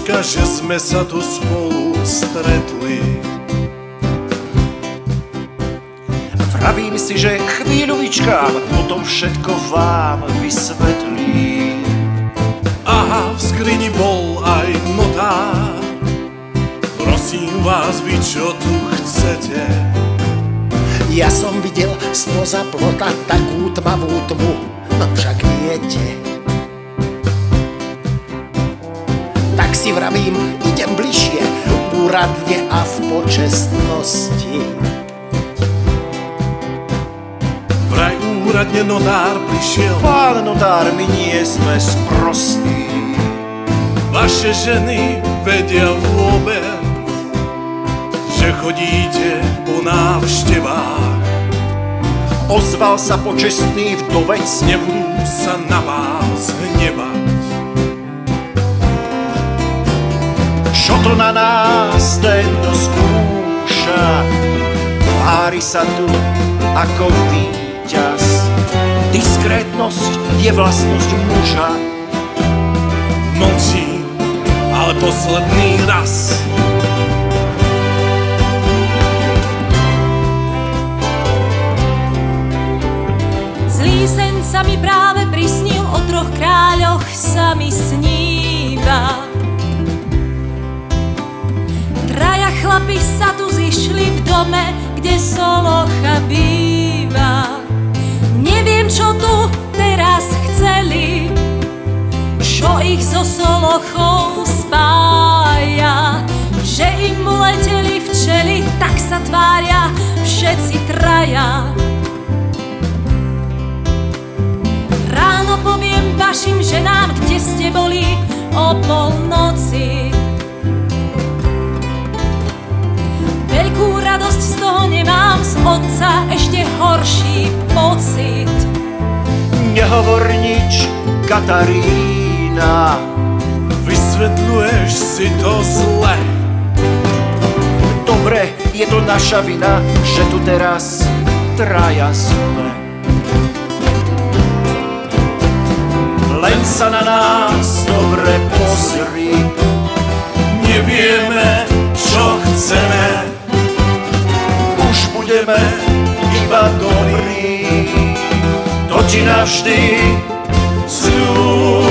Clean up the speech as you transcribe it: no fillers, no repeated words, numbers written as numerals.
chvíľočka, že sme sa tu spolu stretli. Vravím si, že chvíľu vyčkám, potom všetko vám vysvetlím. Aha, v skrini bol aj notár. Prosím vás, vy čo tu chcete? Ja som videl spoza plota takú tmavú tmu, no však viete. Tak si vravím, idem bližšie, úradne a v počestnosti. Vraj úradne notár prišiel. Pán notár, my nie sme sprostí. Vaše ženy vedia vôbec, že chodíte po návštevách. Ozval sa počestný vdovec, Nebudú sa na vás hnevať. čo to na nás tento skúša. Tvári sa tu ako víťaz. Diskrétnosť je vlastnosť muža. Mlčím, ale posledný raz. Zlý sen sa mi práve prisnil, o troch kráľoch sa mi sníva. Traja chlapi sa tu zišli v dome, kde Solocha býva. Neviem, čo tu teraz chceli, čo ich so Solochou spája. Že im uleteli včely, tak sa tvária všetci traja. Ráno poviem vašim ženám, kde ste boli o polnoci. Veľkú radosť z toho nemám, z otca ešte horší pocit. Nehovor nič, Katarína, Vysvetľuješ si to zle. dobre, je to naša vina, že tu teraz traja sme. Len sa na nás dobre pozri, Nevieme, čo chceme. už budeme iba dobrí. To ti navždy sľúbim.